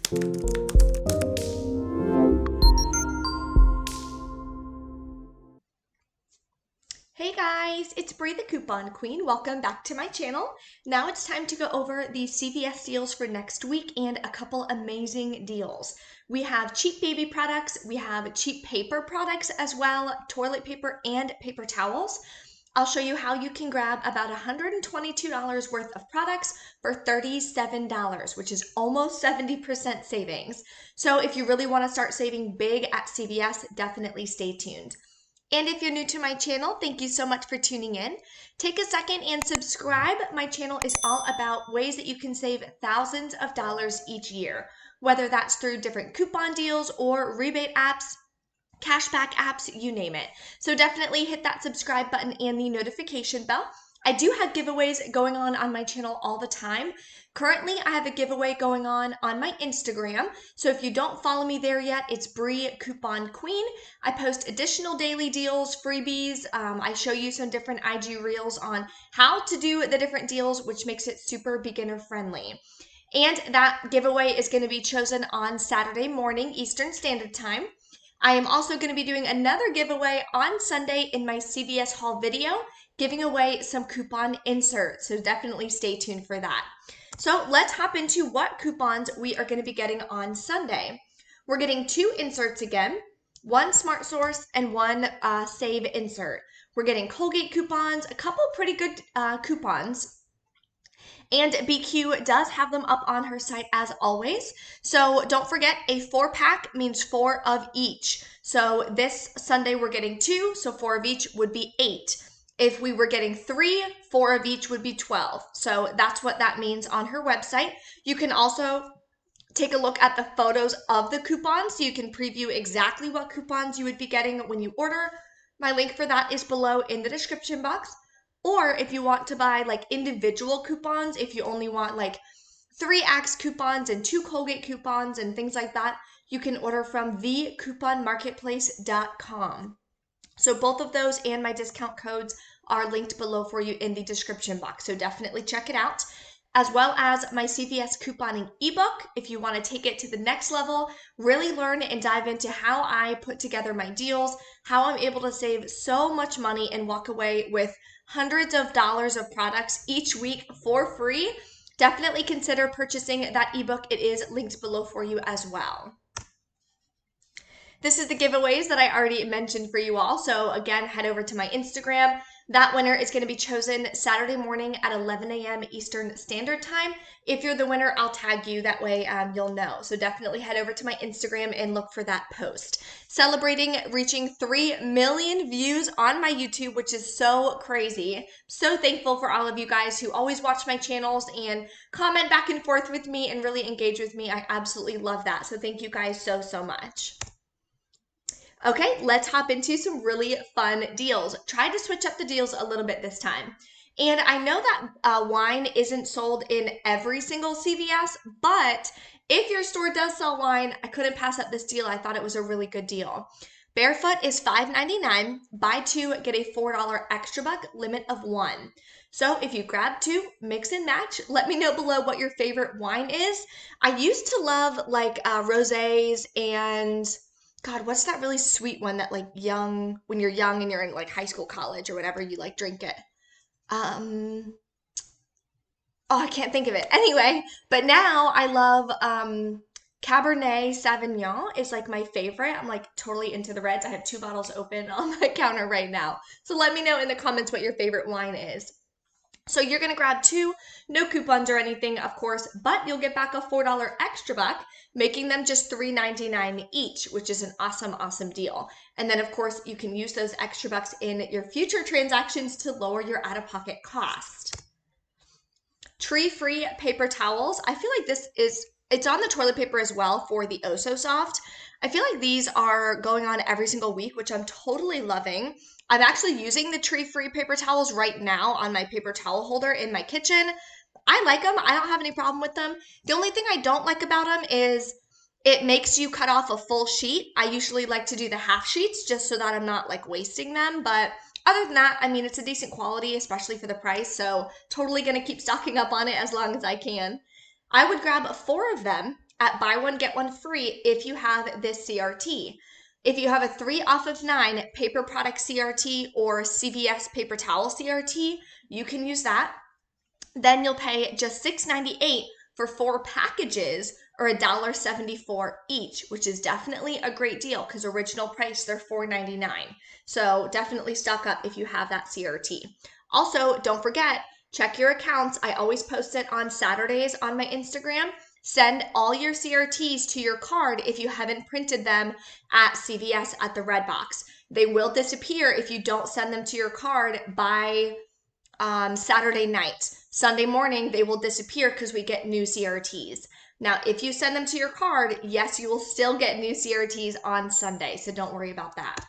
Hey guys, it's Bree the Coupon Queen. Welcome back to my channel. Now it's time to go over the CVS deals for next week and a couple amazing deals. We have cheap baby products, we have cheap paper products as well, toilet paper and paper towels. I'll show you how you can grab about $122 worth of products for $37, which is almost 70% savings. So if you really want to start saving big at CVS, definitely stay tuned. And if you're new to my channel, thank you so much for tuning in. Take a second and subscribe. My channel is all about ways that you can save thousands of dollars each year, whether that's through different coupon deals or rebate apps, cashback apps, you name it. So definitely hit that subscribe button and the notification bell. I do have giveaways going on my channel all the time. Currently, I have a giveaway going on my Instagram. So if you don't follow me there yet, it's Bree Coupon Queen. I post additional daily deals, freebies. I show you some different IG reels on how to do the different deals, which makes it super beginner friendly. And that giveaway is going to be chosen on Saturday morning, Eastern Standard Time. I am also going to be doing another giveaway on Sunday in my CVS haul video, giving away some coupon inserts. So definitely stay tuned for that. So let's hop into what coupons we are going to be getting on Sunday. We're getting 2 inserts again, one Smart Source and one Save insert. We're getting Colgate coupons, a couple pretty good coupons. And BQ does have them up on her site as always. So don't forget, a 4-pack means 4 of each. So this Sunday we're getting 2, so 4 of each would be 8. If we were getting 3, 4 of each would be 12. So that's what that means on her website. You can also take a look at the photos of the coupons so you can preview exactly what coupons you would be getting when you order. My link for that is below in the description box. Or if you want to buy like individual coupons, if you only want like 3 Axe coupons and 2 Colgate coupons and things like that, you can order from thecouponmarketplace.com. So both of those and my discount codes are linked below for you in the description box. So definitely check it out. As well as my CVS couponing ebook, if you want to take it to the next level, really learn and dive into how I put together my deals, how I'm able to save so much money and walk away with hundreds of dollars of products each week for free, definitely consider purchasing that ebook. It is linked below for you as well. This is the giveaways that I already mentioned for you all. So again, head over to my Instagram. That winner is going to be chosen Saturday morning at 11 a.m. Eastern Standard Time. If you're the winner, I'll tag you. That way you'll know. So definitely head over to my Instagram and look for that post. Celebrating reaching 3 million views on my YouTube, which is so crazy. So thankful for all of you guys who always watch my channels and comment back and forth with me and really engage with me. I absolutely love that. So thank you guys so, so much. Okay, let's hop into some really fun deals. Try to switch up the deals a little bit this time. And I know that wine isn't sold in every single CVS, but if your store does sell wine, I couldn't pass up this deal. I thought it was a really good deal. Barefoot is $5.99. Buy 2, get a $4 extra buck, limit of 1. So if you grab 2, mix and match. Let me know below what your favorite wine is. I used to love like rosés and God, what's that really sweet one that like when you're young and you're in like high school, college or whatever, you like drink it? Oh, I can't think of it. Anyway, but now I love Cabernet Sauvignon is like my favorite. I'm like totally into the reds. I have 2 bottles open on my counter right now. So let me know in the comments what your favorite wine is. So you're going to grab 2, no coupons or anything, of course, but you'll get back a $4 extra buck, making them just $3.99 each, which is an awesome, awesome deal. And then, of course, you can use those extra bucks in your future transactions to lower your out-of-pocket cost. Tree-free paper towels. I feel like it's on the toilet paper as well for the Oh So Soft. I feel like these are going on every single week, which I'm totally loving. I'm actually using the tree-free paper towels right now on my paper towel holder in my kitchen. I like them. I don't have any problem with them. The only thing I don't like about them is it makes you cut off a full sheet. I usually like to do the half sheets just so that I'm not like wasting them. But other than that, I mean, it's a decent quality, especially for the price. So totally going to keep stocking up on it as long as I can. I would grab 4 of them at buy one, get one free if you have this CRT. If you have a 3 off of 9 paper product CRT or CVS paper towel CRT, you can use that. Then you'll pay just $6.98 for 4 packages or $1.74 each, which is definitely a great deal because original price they're $4.99. So definitely stock up if you have that CRT. Also, don't forget, check your accounts. I always post it on Saturdays on my Instagram. Send all your CRTs to your card if you haven't printed them at CVS at the red box. They will disappear if you don't send them to your card by Saturday night. Sunday morning, they will disappear because we get new CRTs. Now, if you send them to your card, yes, you will still get new CRTs on Sunday, so don't worry about that.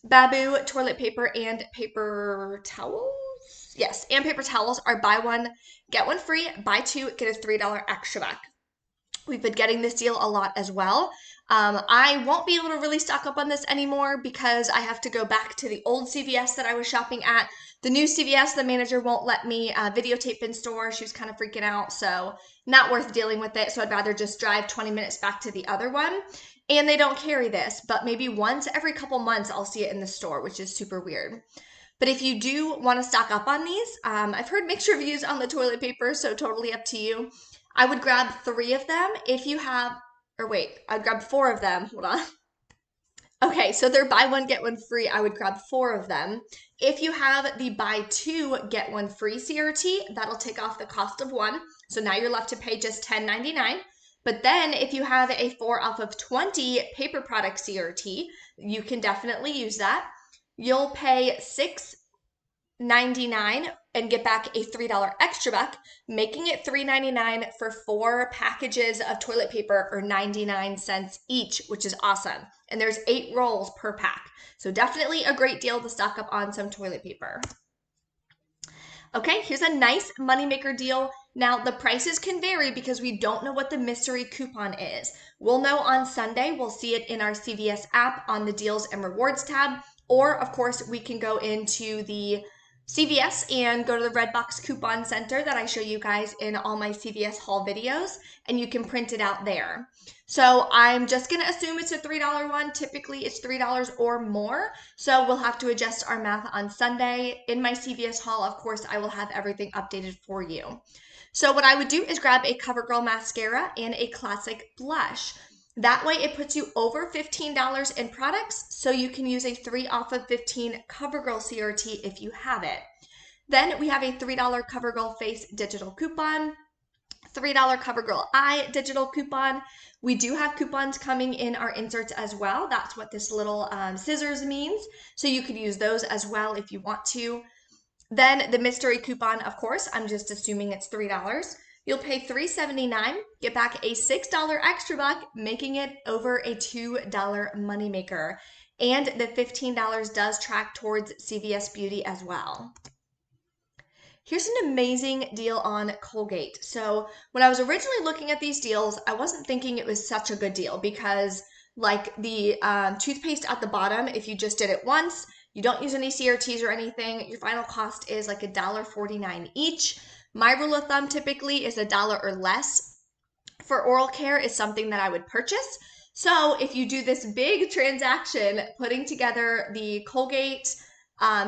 Babu toilet paper and paper towels? Yes, and paper towels are buy one, get one free, buy two, get a $3 extra back. We've been getting this deal a lot as well. I won't be able to really stock up on this anymore because I have to go back to the old CVS that I was shopping at. The new CVS, the manager won't let me videotape in store. She was kind of freaking out, so not worth dealing with it. So I'd rather just drive 20 minutes back to the other one. And they don't carry this, but maybe once every couple months I'll see it in the store, which is super weird. But if you do want to stock up on these, I've heard mixed reviews on the toilet paper, so totally up to you. I would grab 3 of them if you have, or wait, I'd grab 4 of them. Hold on. Okay, so they're buy one, get one free. I would grab 4 of them. If you have the buy 2, get one free CRT, that'll take off the cost of one. So now you're left to pay just $10.99. But then if you have a 4 off of 20 paper product CRT, you can definitely use that. You'll pay $6.99 and get back a $3 extra buck, making it $3.99 for 4 packages of toilet paper or 99 cents each, which is awesome. And there's 8 rolls per pack. So definitely a great deal to stock up on some toilet paper. Okay, here's a nice moneymaker deal. Now, the prices can vary because we don't know what the mystery coupon is. We'll know on Sunday. We'll see it in our CVS app on the Deals and Rewards tab. Or, of course, we can go into the CVS and go to the Redbox Coupon Center that I show you guys in all my CVS haul videos, and you can print it out there. So I'm just going to assume it's a $3 one. Typically, it's $3 or more. So we'll have to adjust our math on Sunday. In my CVS haul, of course, I will have everything updated for you. So what I would do is grab a Covergirl mascara and a classic blush. That way it puts you over $15 in products, so you can use a 3 off of 15 Covergirl CRT if you have it. Then we have a $3 Covergirl Face digital coupon, $3 Covergirl Eye digital coupon. We do have coupons coming in our inserts as well. That's what this little scissors means. So you could use those as well if you want to. Then the mystery coupon, of course, I'm just assuming it's $3. You'll pay $3.79, get back a $6 extra buck, making it over a $2 moneymaker. And the $15 does track towards CVS Beauty as well. Here's an amazing deal on Colgate. So when I was originally looking at these deals, I wasn't thinking it was such a good deal because like the toothpaste at the bottom, if you just did it once, you don't use any CRTs or anything, your final cost is like $1.49 each. My rule of thumb typically is $1 or less for oral care is something that I would purchase. So if you do this big transaction, putting together the Colgate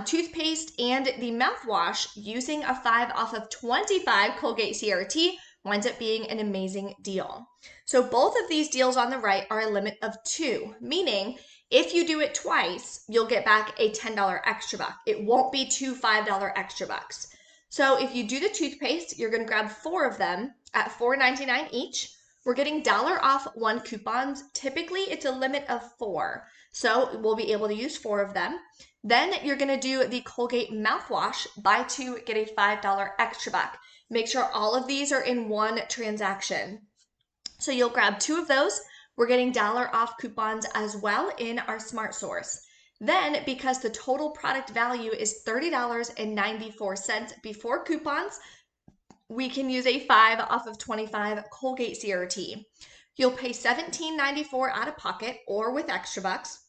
toothpaste and the mouthwash using a 5 off of 25 Colgate CRT winds up being an amazing deal. So both of these deals on the right are a limit of 2, meaning if you do it twice, you'll get back a $10 extra buck. It won't be 2 $5 extra bucks. So if you do the toothpaste, you're going to grab 4 of them at $4.99 each. We're getting $1 off 1 coupons. Typically, it's a limit of 4. So we'll be able to use 4 of them. Then you're going to do the Colgate mouthwash. Buy 2, get a $5 extra buck. Make sure all of these are in one transaction. So you'll grab 2 of those. We're getting $1 off coupons as well in our Smart Source. Then, because the total product value is $30.94 before coupons, we can use a 5 off of 25 Colgate CRT. You'll pay $17.94 out of pocket or with extra bucks.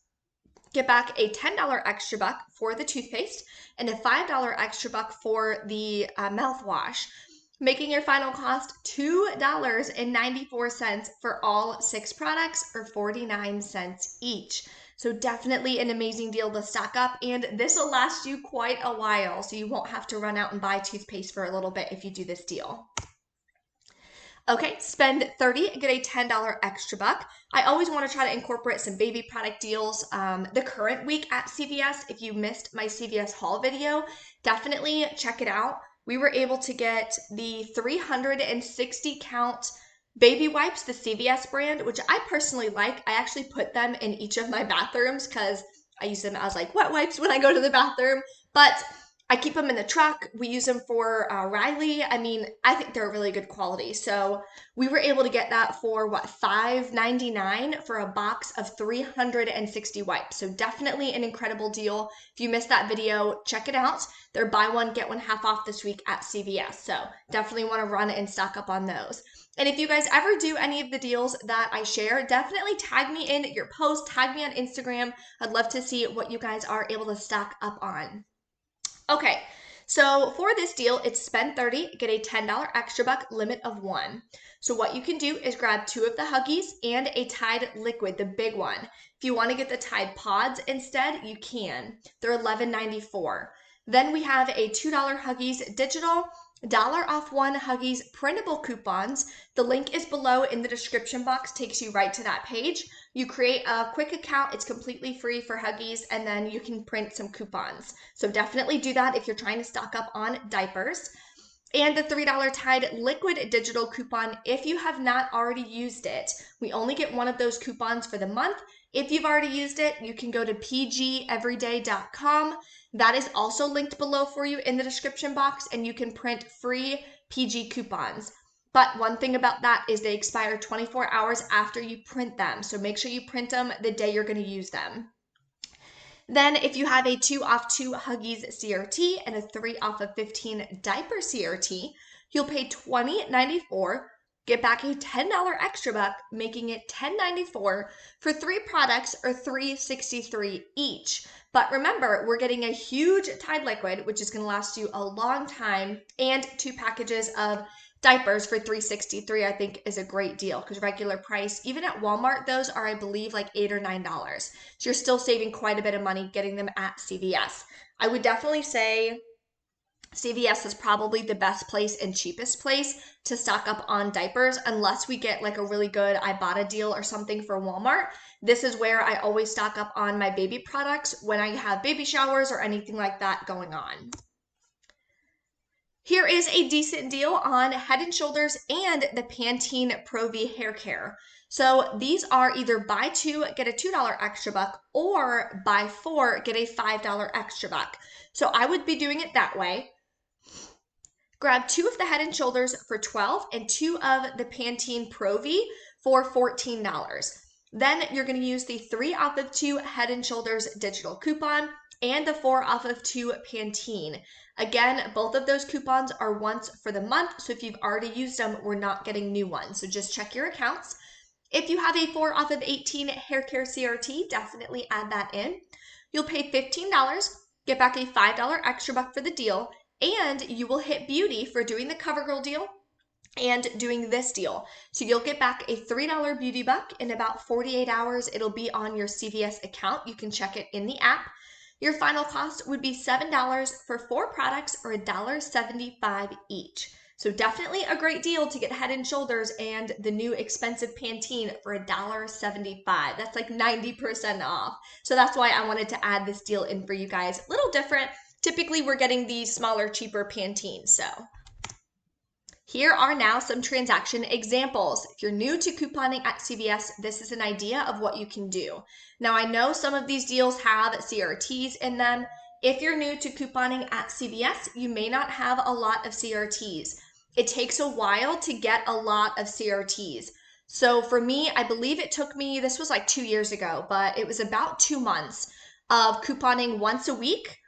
Get back a $10 extra buck for the toothpaste and a $5 extra buck for the mouthwash. making your final cost $2.94 for all 6 products or 49 cents each. So definitely an amazing deal to stock up, and this will last you quite a while, so you won't have to run out and buy toothpaste for a little bit if you do this deal. Okay, spend $30, get a $10 extra buck. I always want to try to incorporate some baby product deals the current week at CVS. If you missed my CVS haul video, definitely check it out. We were able to get the 360 count baby wipes, the CVS brand, which I personally like. I actually put them in each of my bathrooms because I use them as like wet wipes when I go to the bathroom. But I keep them in the truck. We use them for Riley. I mean, I think they're really good quality. So we were able to get that for what, $5.99 for a box of 360 wipes. So definitely an incredible deal. If you missed that video, check it out. They're buy one, get one half off this week at CVS. So definitely want to run and stock up on those. And if you guys ever do any of the deals that I share, definitely tag me in your post, tag me on Instagram. I'd love to see what you guys are able to stock up on. Okay, so for this deal, it's spend $30, get a $10 extra buck, limit of 1. So what you can do is grab 2 of the Huggies and a Tide liquid, the big one. If you want to get the Tide pods instead, you can. They're $11.94. Then we have a $2 Huggies digital, $1 off 1 Huggies printable coupons. The link is below in the description box, takes you right to that page. You create a quick account, it's completely free for Huggies, and then you can print some coupons. So definitely do that if you're trying to stock up on diapers. And the $3 Tide liquid digital coupon if you have not already used it. We only get 1 of those coupons for the month. If you've already used it, you can go to pgeveryday.com. That is also linked below for you in the description box, and you can print free PG coupons. But one thing about that is they expire 24 hours after you print them. So make sure you print them the day you're going to use them. Then if you have a 2 off 2 Huggies CRT and a 3 off of 15 diaper CRT, you'll pay $20.94, get back a $10 extra buck, making it $10.94 for 3 products or $3.63 each. But remember, we're getting a huge Tide liquid, which is going to last you a long time, and 2 packages of diapers for $3.63. I think is a great deal because regular price, even at Walmart, those are, I believe, like $8 or $9. So you're still saving quite a bit of money getting them at CVS. I would definitely say CVS is probably the best place and cheapest place to stock up on diapers unless we get like a really good Ibotta deal or something for Walmart. This is where I always stock up on my baby products when I have baby showers or anything like that going on. Here is a decent deal on Head & Shoulders and the Pantene Pro-V hair care. So these are either buy 2, get a $2 extra buck, or buy 4, get a $5 extra buck. So I would be doing it that way. Grab 2 of the Head & Shoulders for $12 and 2 of the Pantene Pro-V for $14. Then you're going to use the 3 off of 2 Head & Shoulders digital coupon and the 4 off of 2 Pantene. Again, both of those coupons are once for the month, so if you've already used them, we're not getting new ones. So just check your accounts. If you have a 4 off of 18 hair care CRT, definitely add that in. You'll pay $15, get back a $5 extra buck for the deal, and you will hit beauty for doing the Covergirl deal and doing this deal. So you'll get back a $3 beauty buck in about 48 hours. It'll be on your CVS account. You can check it in the app. Your final cost would be $7 for 4 products or $1.75 each. So definitely a great deal to get Head & Shoulders and the new expensive Pantene for $1.75. That's like 90% off. So that's why I wanted to add this deal in for you guys. A little different. Typically we're getting these smaller, cheaper Pantene. So here are now some transaction examples. If you're new to couponing at CVS, this is an idea of what you can do. Now, I know some of these deals have CRTs in them. If you're new to couponing at CVS, you may not have a lot of CRTs. It takes a while to get a lot of CRTs. So for me, I believe it took me, this was like 2 years ago, but it was about 2 months of couponing once a week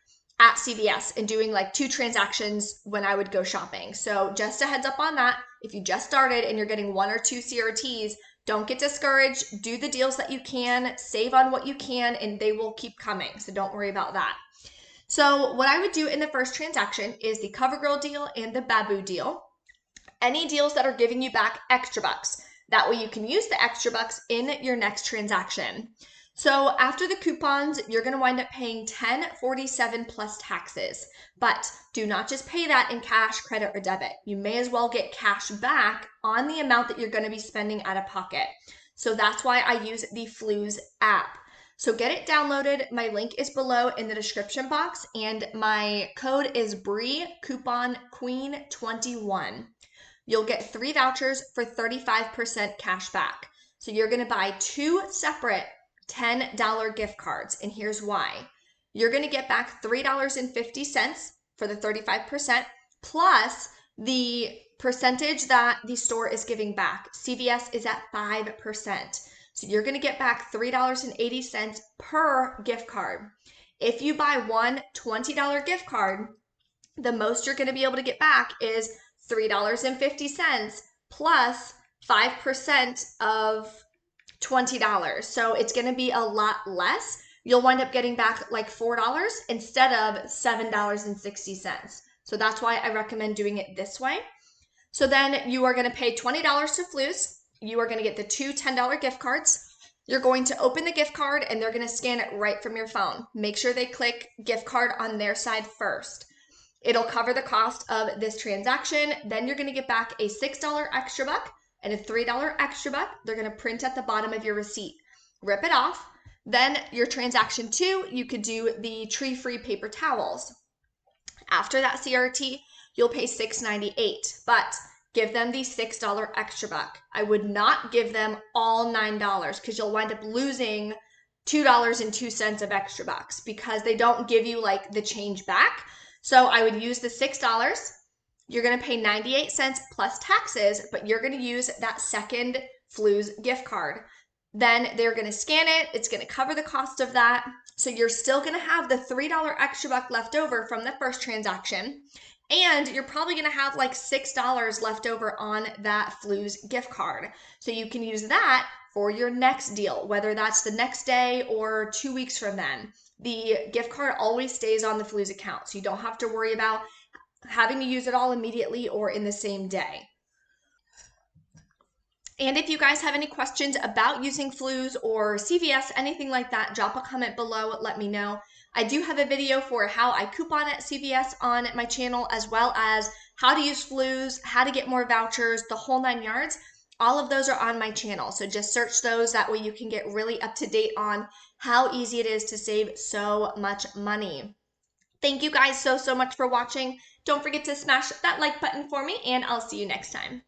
at CVS and doing like 2 transactions when I would go shopping. So just a heads up on that. If you just started and you're getting 1 or 2 CRTs, don't get discouraged. Do the deals that you can, save on what you can, and they will keep coming. So don't worry about that. So what I would do in the first transaction is the Covergirl deal and the Babu deal. any deals that are giving you back extra bucks. That way you can use the extra bucks in your next transaction. So after the coupons, you're going to wind up paying $10.47 plus taxes. But do not just pay that in cash, credit, or debit. You may as well get cash back on the amount that you're going to be spending out of pocket. So that's why I use the Flues app. So get it downloaded. My link is below in the description box, and my code is Bree Coupon Queen 21. You'll get 3 vouchers for 35% cash back. So you're going to buy 2 separate $10 gift cards, and here's why. You're going to get back $3.50 for the 35% plus the percentage that the store is giving back. CVS is at 5%. So you're going to get back $3.80 per gift card. If you buy one $20 gift card, the most you're going to be able to get back is $3.50 plus 5% of $20. So it's going to be a lot less. You'll wind up getting back like $4 instead of $7.60. So that's why I recommend doing it this way. So then you are going to pay $20 to Flues. You are going to get the 2 $10 gift cards. You're going to open the gift card and they're going to scan it right from your phone. Make sure they click gift card on their side first. It'll cover the cost of this transaction. Then you're going to get back a $6 extra buck and a $3 extra buck. They're going to print at the bottom of your receipt. Rip it off. Then your transaction 2, you could do the tree-free paper towels. After that CRT, you'll pay $6.98, but give them the $6 extra buck. I would not give them all $9 because you'll wind up losing $2.02 of extra bucks because they don't give you like the change back. So I would use the $6. You're going to pay 98 cents plus taxes, but you're going to use that second Flues gift card. Then they're going to scan it. It's going to cover the cost of that. So you're still going to have the $3 extra buck left over from the first transaction. And you're probably going to have like $6 left over on that Flues gift card. So you can use that for your next deal, whether that's the next day or 2 weeks from then. The gift card always stays on the Flues account, so you don't have to worry about having to use it all immediately or in the same day. And if you guys have any questions about using Flues or CVS, anything like that, drop a comment below, let me know. I do have a video for how I coupon at CVS on my channel, as well as how to use Flues, how to get more vouchers, the whole 9 yards. All of those are on my channel, so just search those. That way you can get really up to date on how easy it is to save so much money. Thank you guys so much for watching. Don't forget to smash that like button for me, and I'll see you next time.